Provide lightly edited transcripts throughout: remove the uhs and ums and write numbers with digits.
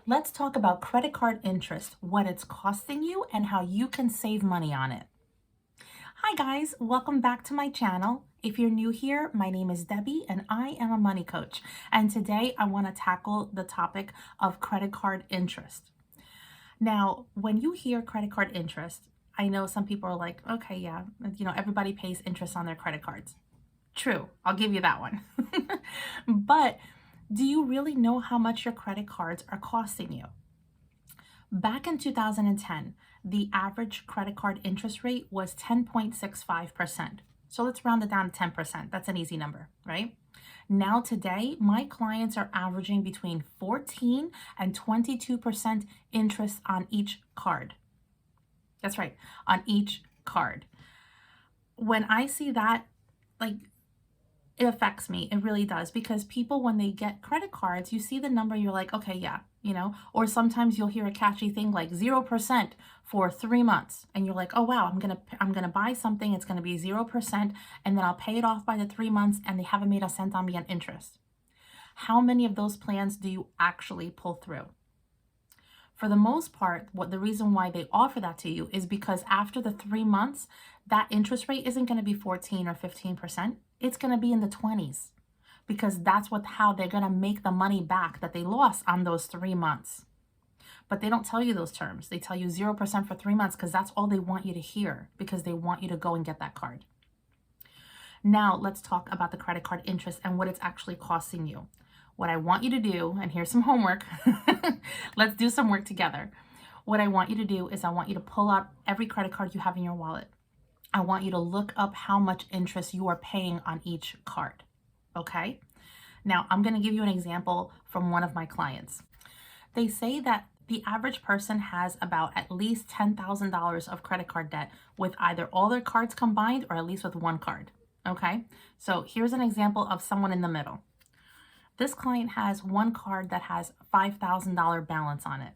Let's talk about credit card interest, what it's costing you, and how you can save money on it. Hi guys, welcome back to my channel. If you're new here, my name is Debbie and I am a money coach. And today I want to tackle the topic of credit card interest. Now, when you hear credit card interest, I know some people are like, okay, yeah, everybody pays interest on their credit cards. True, I'll give you that one. But do you really know how much your credit cards are costing you? Back in 2010, the average credit card interest rate was 10.65%. So let's round it down to 10%. That's an easy number, right? Now today, my clients are averaging between 14 and 22% interest on each card. That's right, on each card. When I see that, it affects me. It really does, because people, when they get credit cards, you see the number, you're like, okay, yeah, or sometimes you'll hear a catchy thing like 0% for 3 months. And you're like, oh, wow, I'm going to buy something. It's going to be 0%. And then I'll pay it off by the 3 months and they haven't made a cent on me on interest. How many of those plans do you actually pull through? For the most part, the reason why they offer that to you is because after the 3 months, that interest rate isn't going to be 14 or 15%. It's going to be in the 20s, because that's how they're going to make the money back that they lost on those 3 months. But they don't tell you those terms. They tell you 0% for 3 months because that's all they want you to hear, because they want you to go and get that card. Now let's talk about the credit card interest and what it's actually costing you. What I want you to do, and here's some homework, let's do some work together. What I want you to do is I want you to pull out every credit card you have in your wallet. I want you to look up how much interest you are paying on each card, okay? Now, I'm going to give you an example from one of my clients. They say that the average person has about at least $10,000 of credit card debt with either all their cards combined or at least with one card, okay? So here's an example of someone in the middle. This client has one card that has $5,000 balance on it.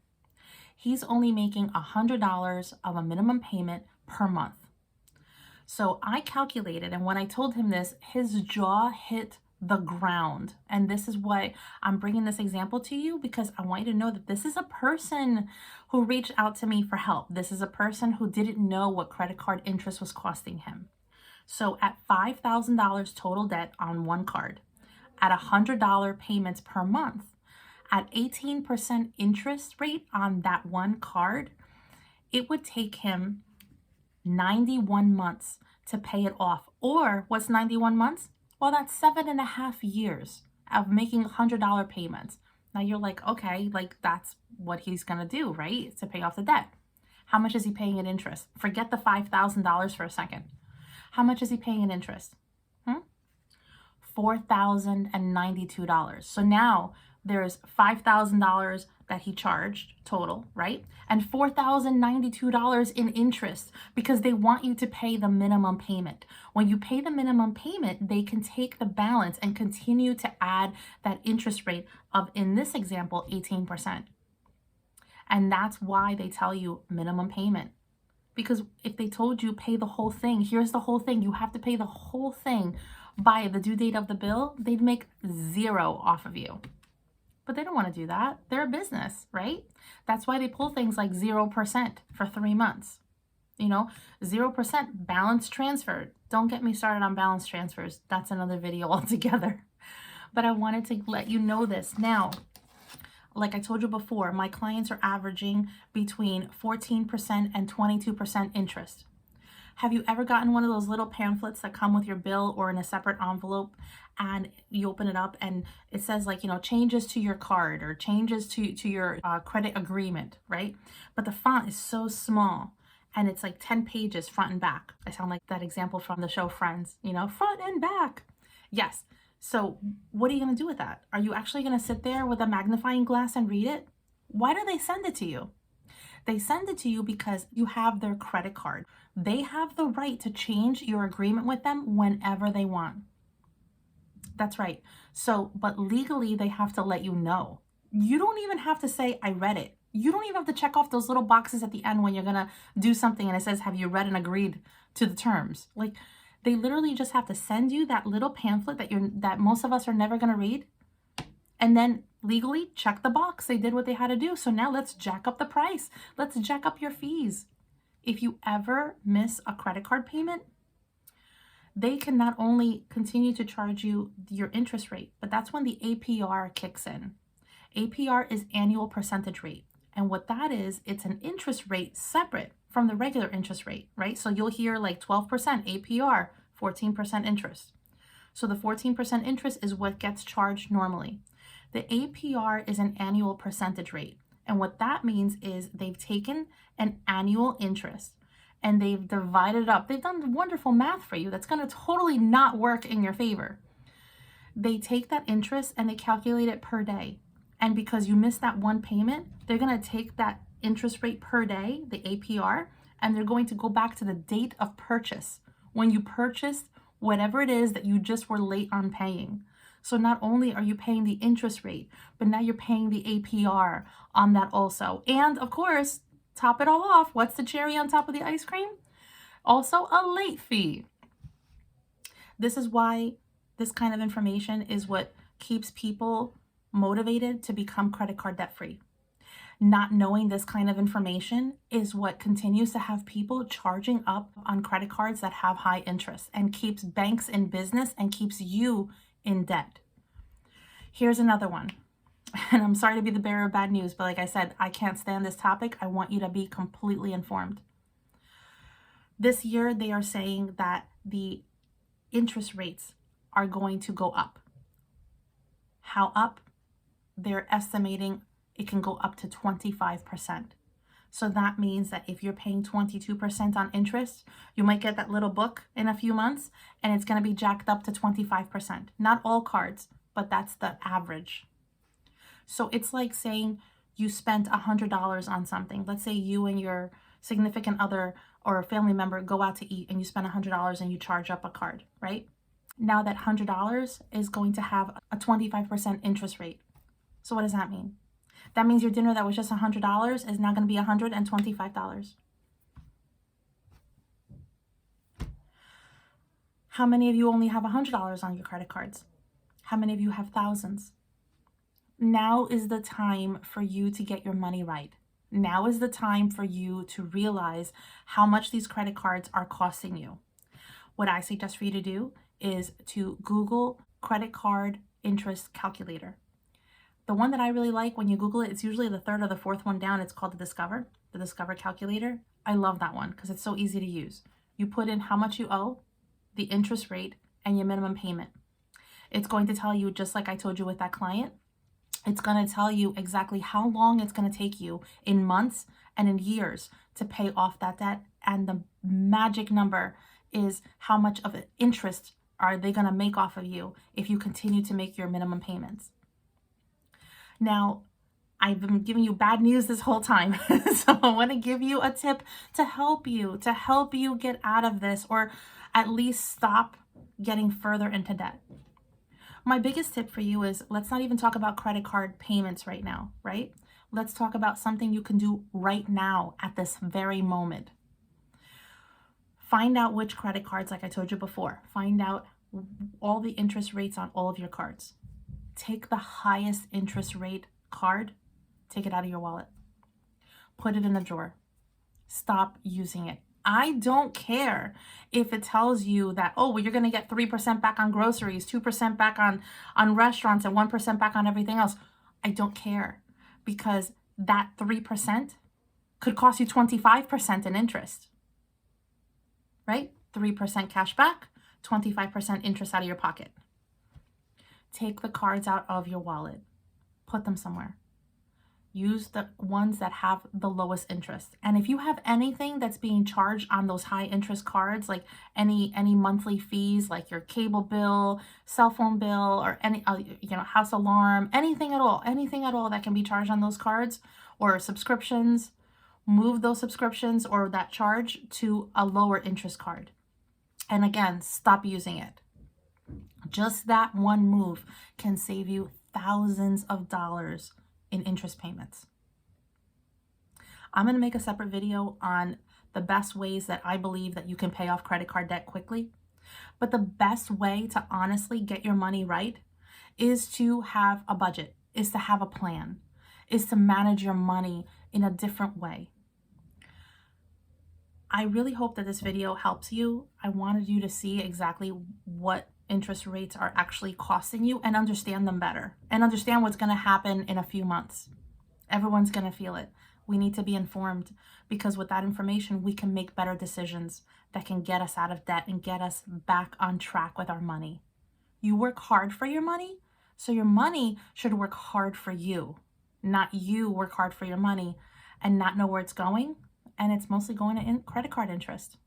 He's only making $100 of a minimum payment per month. So I calculated, and when I told him this, his jaw hit the ground. And this is why I'm bringing this example to you, because I want you to know that this is a person who reached out to me for help. This is a person who didn't know what credit card interest was costing him. So at $5,000 total debt on one card, at $100 payments per month, at 18% interest rate on that one card, it would take him 91 months to pay it off. Or what's 91 months? Well, that's 7.5 years of making $100 payments. Now you're like, okay, that's what he's gonna do, right? To pay off the debt. How much is he paying in interest? Forget the $5,000 for a second. How much is he paying in interest? $4,092. So now there's $5,000 that he charged total, right? And $4,092 in interest, because they want you to pay the minimum payment. When you pay the minimum payment, they can take the balance and continue to add that interest rate of, in this example, 18%. And that's why they tell you minimum payment. Because if they told you pay the whole thing, here's the whole thing, you have to pay the whole thing by the due date of the bill, they'd make zero off of you. But they don't want to do that. They're a business, right? That's why they pull things like 0% for 3 months. 0% balance transfer. Don't get me started on balance transfers. That's another video altogether. But I wanted to let you know this. Now, like I told you before, my clients are averaging between 14% and 22% interest. Have you ever gotten one of those little pamphlets that come with your bill or in a separate envelope, and you open it up and it says changes to your card or changes to your credit agreement, right? But the font is so small and it's like 10 pages front and back. I sound like that example from the show Friends, front and back. Yes. So what are you going to do with that? Are you actually going to sit there with a magnifying glass and read it? Why do they send it to you? They send it to you because you have their credit card. They have the right to change your agreement with them whenever they want. That's right. So, but legally they have to let you know. You don't even have to say, I read it. You don't even have to check off those little boxes at the end when you're going to do something and it says, have you read and agreed to the terms? They literally just have to send you that little pamphlet that most of us are never going to read. And then Legally, check the box. They did what they had to do. So now let's jack up the price. Let's jack up your fees. If you ever miss a credit card payment, they can not only continue to charge you your interest rate, but that's when the APR kicks in. APR is annual percentage rate. And what that is, it's an interest rate separate from the regular interest rate, right? So you'll hear like 12% APR, 14% interest. So the 14% interest is what gets charged normally. The APR is an annual percentage rate. And what that means is they've taken an annual interest and they've divided up. They've done wonderful math for you that's going to totally not work in your favor. They take that interest and they calculate it per day. And because you missed that one payment, they're going to take that interest rate per day, the APR, and they're going to go back to the date of purchase when you purchased whatever it is that you just were late on paying. So not only are you paying the interest rate, but now you're paying the APR on that also. And of course, top it all off, what's the cherry on top of the ice cream? Also a late fee. This is why this kind of information is what keeps people motivated to become credit card debt free. Not knowing this kind of information is what continues to have people charging up on credit cards that have high interest and keeps banks in business and keeps you in debt. Here's another one. And I'm sorry to be the bearer of bad news, but like I said, I can't stand this topic. I want you to be completely informed. This year, they are saying that the interest rates are going to go up. How up? They're estimating it can go up to 25%. So that means that if you're paying 22% on interest, you might get that little book in a few months and it's going to be jacked up to 25%. Not all cards, but that's the average. So it's like saying you spent $100 on something. Let's say you and your significant other or a family member go out to eat and you spend $100 and you charge up a card, right? Now that $100 is going to have a 25% interest rate. So what does that mean? That means your dinner that was just $100 is now going to be $125. How many of you only have $100 on your credit cards? How many of you have thousands? Now is the time for you to get your money right. Now is the time for you to realize how much these credit cards are costing you. What I suggest for you to do is to Google credit card interest calculator. The one that I really like, when you Google it, it's usually the third or the fourth one down. It's called the Discover calculator. I love that one because it's so easy to use. You put in how much you owe, the interest rate, and your minimum payment. It's going to tell you, just like I told you with that client, it's going to tell you exactly how long it's going to take you in months and in years to pay off that debt. And the magic number is how much of interest are they going to make off of you if you continue to make your minimum payments. Now, I've been giving you bad news this whole time. So I want to give you a tip to help you get out of this, or at least stop getting further into debt. My biggest tip for you is, let's not even talk about credit card payments right now, right? Let's talk about something you can do right now at this very moment. Find out which credit cards, like I told you before, find out all the interest rates on all of your cards. Take the highest interest rate card, take it out of your wallet, put it in a drawer, stop using it. I don't care if it tells you that, oh, well, you're going to get 3% back on groceries, 2% back on restaurants, and 1% back on everything else. I don't care, because that 3% could cost you 25% in interest, right? 3% cash back, 25% interest out of your pocket. Take the cards out of your wallet, put them somewhere. Use the ones that have the lowest interest. And if you have anything that's being charged on those high interest cards, like any monthly fees, like your cable bill, cell phone bill, or any house alarm, anything at all that can be charged on those cards, or subscriptions, move those subscriptions or that charge to a lower interest card. And again, stop using it. Just that one move can save you thousands of dollars in interest payments. I'm going to make a separate video on the best ways that I believe that you can pay off credit card debt quickly. But the best way to honestly get your money right is to have a budget, is to have a plan, is to manage your money in a different way. I really hope that this video helps you. I wanted you to see exactly what interest rates are actually costing you and understand them better and understand what's going to happen in a few months. Everyone's going to feel it. We need to be informed, because with that information, we can make better decisions that can get us out of debt and get us back on track with our money. You work hard for your money, so your money should work hard for you, not you work hard for your money and not know where it's going. And it's mostly going to credit card interest.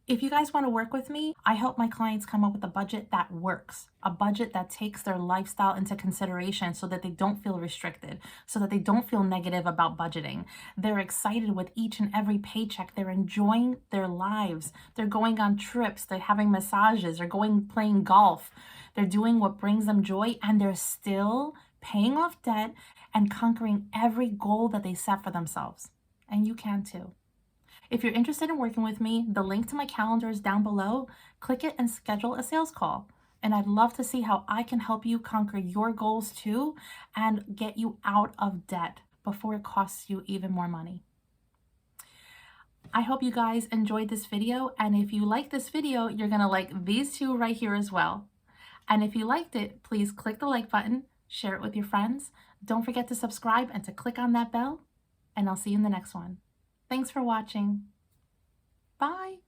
If you guys want to work with me, I help my clients come up with a budget that works, a budget that takes their lifestyle into consideration so that they don't feel restricted, so that they don't feel negative about budgeting. They're excited with each and every paycheck. They're enjoying their lives. They're going on trips. They're having massages. They're playing golf. They're doing what brings them joy, and they're still paying off debt and conquering every goal that they set for themselves. And you can too. If you're interested in working with me, the link to my calendar is down below. Click it and schedule a sales call. And I'd love to see how I can help you conquer your goals too and get you out of debt before it costs you even more money. I hope you guys enjoyed this video. And if you like this video, you're gonna like these two right here as well. And if you liked it, please click the like button, share it with your friends. Don't forget to subscribe and to click on that bell, and I'll see you in the next one. Thanks for watching. Bye.